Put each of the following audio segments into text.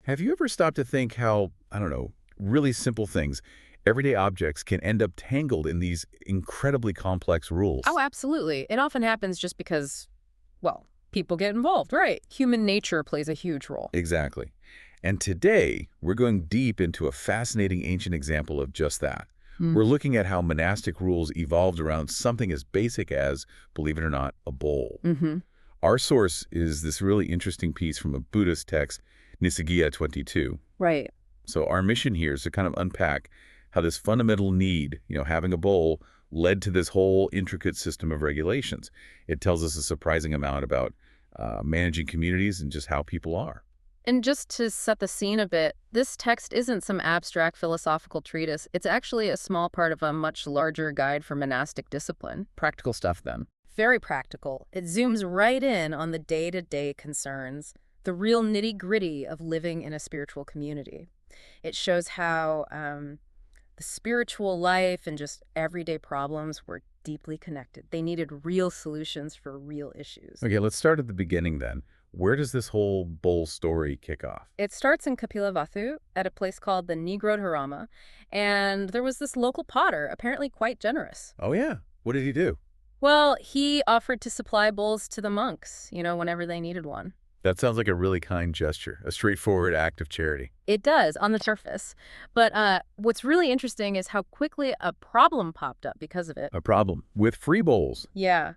Have you ever stopped to think how, I don't know, really simple things, everyday objects can end up tangled in these incredibly complex Oh, rules? absolutely. It often happens just because, well, people get involved, right? Human nature plays a huge role. Exactly. And today, we're going deep into a fascinating ancient example of just that. Mm. We're looking at how monastic rules evolved around something as basic as, believe it or not, a bowl. Mm-hmm. Our source is this really interesting piece from a Buddhist text, Nissaggiya 22. Right. So our mission here is to kind of unpack how this fundamental need, having a bowl, led to this whole intricate system of regulations. It tells us a surprising amount about managing communities and just how people are. And just to set the scene a bit, this text isn't some abstract philosophical treatise. It's actually a small part of a much larger guide for monastic discipline. Practical stuff, then. Very practical. It zooms right in on the day-to-day concerns, the real nitty-gritty of living in a spiritual community. It shows how the spiritual life and just everyday problems were deeply connected. They needed real solutions for real issues. Okay, let's start at the beginning then. Where does this whole bowl story kick off? It starts in Kapilavatthu at a place called the Nigrodharama, and there was this local potter, apparently quite generous. Oh, yeah. What did he do? Well, he offered to supply bowls to the monks, whenever they needed one. That sounds like a really kind gesture, a straightforward act of charity. It does, on the surface. But what's really interesting is how quickly a problem popped up because of it. A problem with free bowls. Yeah.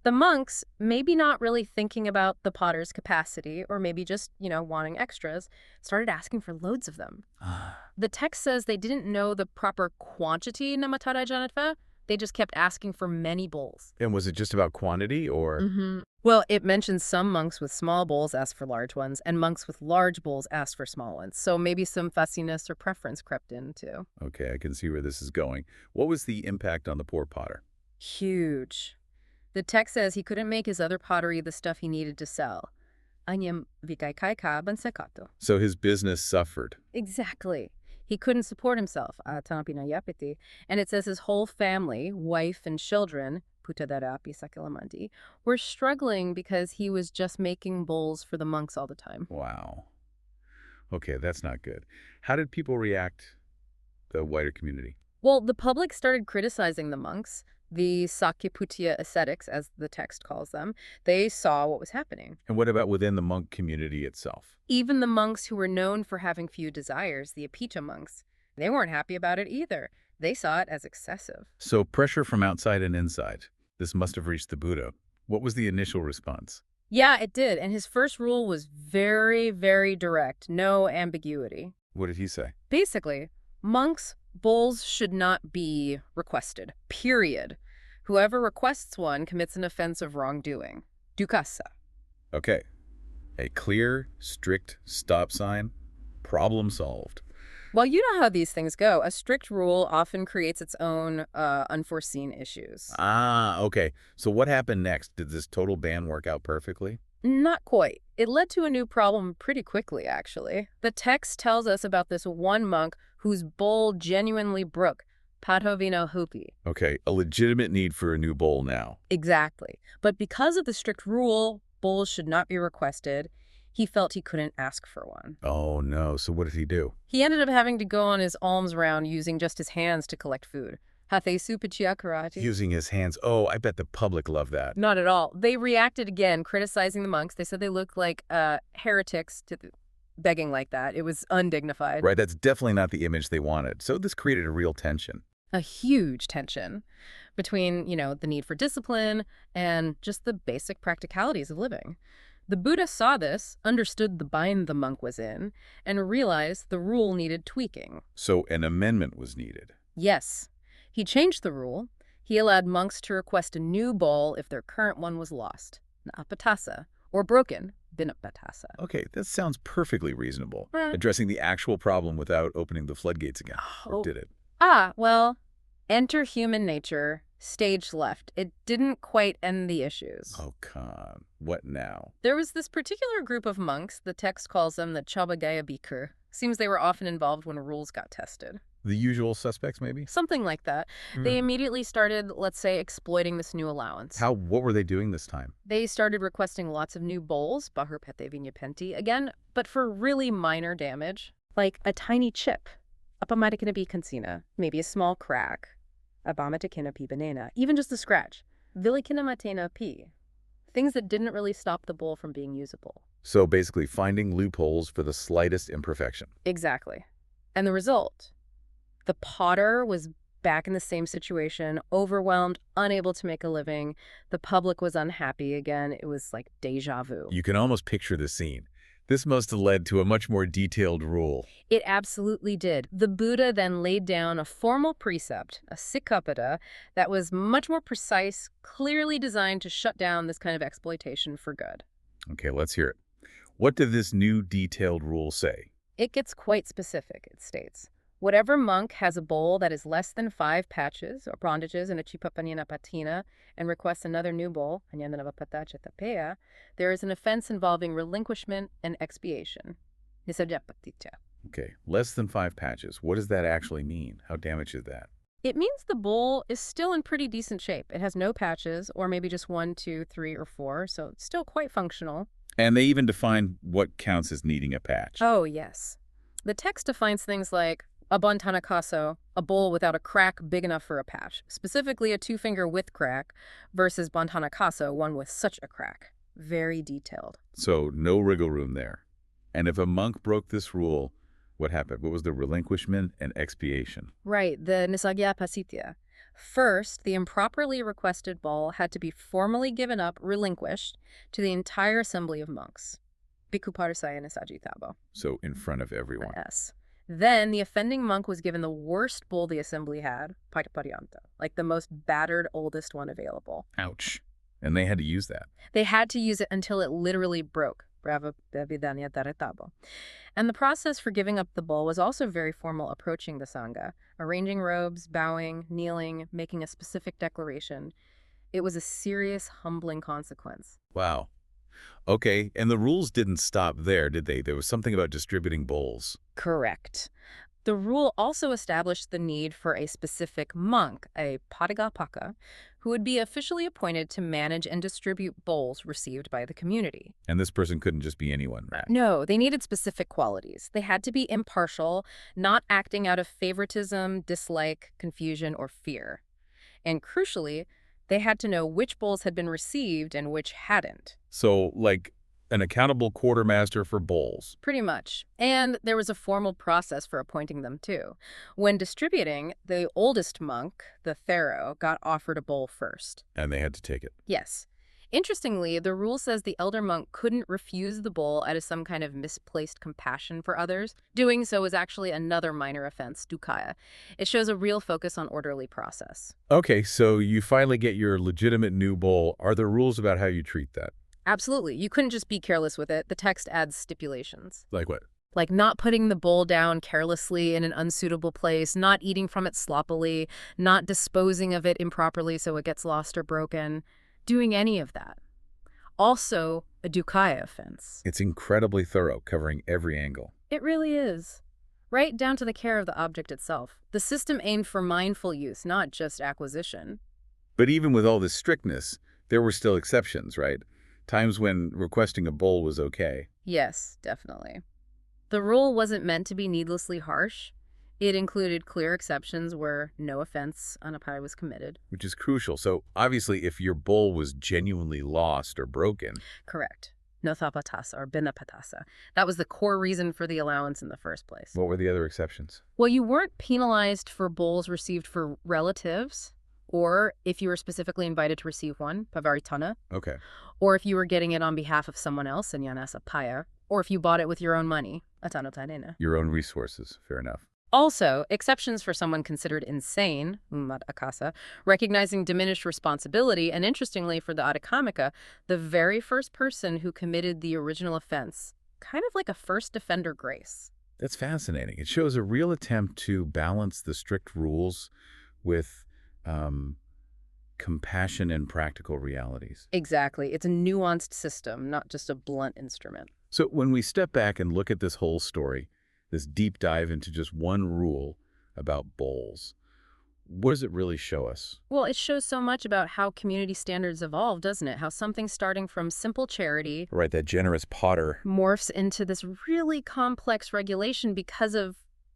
The monks, maybe not really thinking about the potter's capacity, or maybe just, wanting extras, started asking for loads of them. The text says they didn't know the proper quantity namatara janatva. They just kept asking for many bowls. And was it just about quantity or? Well, it mentions some monks with small bowls asked for large ones, and monks with large bowls asked for small ones. So maybe some fussiness or preference crept in, too. Okay, I can see where this is going. What was the impact on the poor potter? Huge. The text says he couldn't make his other pottery the stuff he needed to sell. Anyam vikaikai bansekato. So his business suffered. Exactly. He couldn't support himself, tanapinayapiti, and it says his whole family, wife and children, putadarapi sakilamanti, were struggling because he was just making bowls for the monks all the time. Wow. Okay, that's not good. How did people react, the wider community? Well, the public started criticizing the monks, the Sakyaputya ascetics, as the text calls them. They saw what was happening. And what about within the monk community itself? Even the monks who were known for having few desires, the Apita monks, they weren't happy about it either. They saw it as excessive. So pressure from outside and inside. This must have reached the Buddha. What was the initial response? Yeah, it did. And his first rule was very, very direct. No ambiguity. What did he say? Basically, monks' bowls should not be requested. Period. Whoever requests one commits an offense of wrongdoing. Dukasa. Okay. A clear, strict stop sign. Problem solved. Well, you know how these things go. A strict rule often creates its own unforeseen issues. Ah, okay. So what happened next? Did this total ban work out perfectly? Not quite. It led to a new problem pretty quickly, actually. The text tells us about this one monk whose bowl genuinely broke. Padhovino hupi. Okay, a legitimate need for a new bowl now. Exactly. But because of the strict rule, bowls should not be requested, he felt he couldn't ask for one. Oh, no. So what did he do? He ended up having to go on his alms round using just his hands to collect food. Hathesu pachiakarati. Using his hands. Oh, I bet the public loved that. Not at all. They reacted again, criticizing the monks. They said they looked like heretics to begging like that. It was undignified. Right, that's definitely not the image they wanted. So this created a real tension. A huge tension between, the need for discipline and just the basic practicalities of living. The Buddha saw this, understood the bind the monk was in, and realized the rule needed tweaking. So an amendment was needed. Yes. He changed the rule. He allowed monks to request a new bowl if their current one was lost, apatasa, or broken, binapatasa. Okay, that sounds perfectly reasonable. Right. Addressing the actual problem without opening the floodgates again. Or did it? Well, enter human nature, stage left. It didn't quite end the issues. Oh, come. What now? There was this particular group of monks, the text calls them the Chabbaggiya bhikkhus. Seems they were often involved when rules got tested. The usual suspects, maybe? Something like that. They immediately started, let's say, exploiting this new allowance. What were they doing this time? They started requesting lots of new bowls, bahur pete vinya penti, again, but for really minor damage, like a tiny chip, apamatikina kansina, maybe a small crack, abamatikina pi banana, even just a scratch, vilikina matena pi, things that didn't really stop the bowl from being usable. So basically finding loopholes for the slightest imperfection. Exactly. And the result? The potter was back in the same situation, overwhelmed, unable to make a living. The public was unhappy again. It was like deja vu. You can almost picture the scene. This must have led to a much more detailed rule. It absolutely did. The Buddha then laid down a formal precept, a sikkhapada, that was much more precise, clearly designed to shut down this kind of exploitation for good. Okay, let's hear it. What did this new detailed rule say? It gets quite specific, it states. Whatever monk has a bowl that is less than 5 patches or bondages in a chipapanina patina and requests another new bowl, there is an offense involving relinquishment and expiation. Nissaggiya. Okay, less than 5 patches. What does that actually mean? How damaged is that? It means the bowl is still in pretty decent shape. It has no patches, or maybe just 1, 2, 3, or 4, so it's still quite functional. And they even define what counts as needing a patch. Oh, yes. The text defines things like a bantanakaso, a bowl without a crack big enough for a patch, specifically a 2-finger width crack, versus bantanakaso, one with such a crack. Very detailed. So no wriggle room there. And if a monk broke this rule, what happened? What was the relinquishment and expiation? Right, the Nissaggiya pācittiya. First, the improperly requested bowl had to be formally given up, relinquished, to the entire assembly of monks. Bhikkhu parisaya Nissaggiya. So in front of everyone. Yes. Then the offending monk was given the worst bowl the assembly had, pācittiya, like the most battered, oldest one available. Ouch. And they had to use that. They had to use it until it literally broke. And the process for giving up the bowl was also very formal, approaching the Sangha, arranging robes, bowing, kneeling, making a specific declaration. It was a serious, humbling consequence. Wow. Okay, and the rules didn't stop there, did they? There was something about distributing bowls. Correct. The rule also established the need for a specific monk, a pātigapaka, who would be officially appointed to manage and distribute bowls received by the community. And this person couldn't just be anyone, right? No, they needed specific qualities. They had to be impartial, not acting out of favoritism, dislike, confusion, or fear. And crucially, they had to know which bowls had been received and which hadn't. So, like an accountable quartermaster for bowls. Pretty much. And there was a formal process for appointing them, too. When distributing, the oldest monk, the pharaoh, got offered a bowl first. And they had to take it. Yes. Interestingly, the rule says the elder monk couldn't refuse the bowl out of some kind of misplaced compassion for others. Doing so is actually another minor offense, dukkaya. It shows a real focus on orderly process. Okay, so you finally get your legitimate new bowl. Are there rules about how you treat that? Absolutely. You couldn't just be careless with it. The text adds stipulations. Like what? Like not putting the bowl down carelessly in an unsuitable place, not eating from it sloppily, not disposing of it improperly so it gets lost or broken, doing any of that. Also, a dukkaya offense. It's incredibly thorough, covering every angle. It really is. Right down to the care of the object itself. The system aimed for mindful use, not just acquisition. But even with all this strictness, there were still exceptions, right? Times when requesting a bowl was okay. Yes, definitely. The rule wasn't meant to be needlessly harsh. It included clear exceptions where no offense anapai was committed. Which is crucial. So obviously if your bowl was genuinely lost or broken. Correct. Nothapatasa or binapatasa. That was the core reason for the allowance in the first place. What were the other exceptions? Well, you weren't penalized for bowls received for relatives, or if you were specifically invited to receive one, pavaritana. Okay. Or if you were getting it on behalf of someone else, sanyanasa paya, or if you bought it with your own money, atanotanena. Your own resources, fair enough. Also, exceptions for someone considered insane, akasa, recognizing diminished responsibility, and interestingly for the Adhikamika, the very first person who committed the original offense, kind of like a first offender grace. That's fascinating. It shows a real attempt to balance the strict rules with compassion and practical realities. Exactly. It's a nuanced system, not just a blunt instrument. So when we step back and look at this whole story, this deep dive into just one rule, about bowls. What does it really show us? Well, it shows so much about how community standards evolve, doesn't it? How something starting from simple charity Right, that generous potter. morphs into this really complex regulation because of,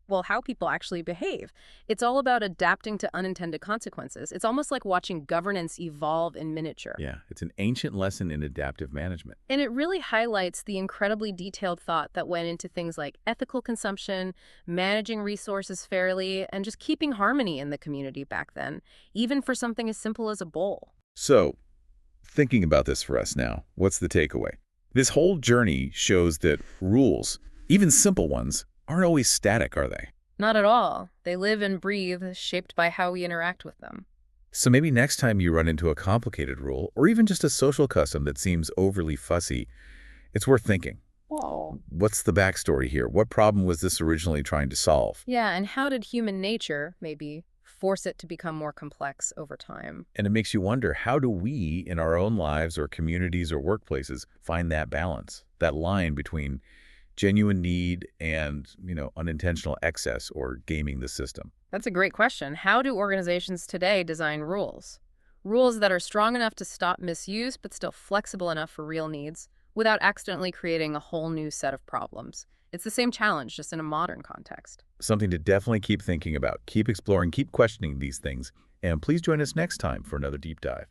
well, how people actually behave. It's all about adapting to unintended consequences. It's almost like watching governance evolve in miniature. Yeah, it's an ancient lesson in adaptive management. And it really highlights the incredibly detailed thought that went into things like ethical consumption, managing resources fairly, and just keeping harmony in the community back then, even for something as simple as a bowl. So, thinking about this for us now, what's the takeaway? This whole journey shows that rules, even simple ones, aren't always static, are they? Not at all. They live and breathe, shaped by how we interact with them. So maybe next time you run into a complicated rule, or even just a social custom that seems overly fussy, it's worth thinking. Whoa. What's the backstory here? What problem was this originally trying to solve? Yeah, and how did human nature, maybe, force it to become more complex over time? And it makes you wonder, how do we, in our own lives or communities or workplaces, find that balance, that line between genuine need and, unintentional excess or gaming the system? That's a great question. How do organizations today design rules? Rules that are strong enough to stop misuse, but still flexible enough for real needs, without accidentally creating a whole new set of problems. It's the same challenge, just in a modern context. Something to definitely keep thinking about, keep exploring, keep questioning these things, and please join us next time for another deep dive.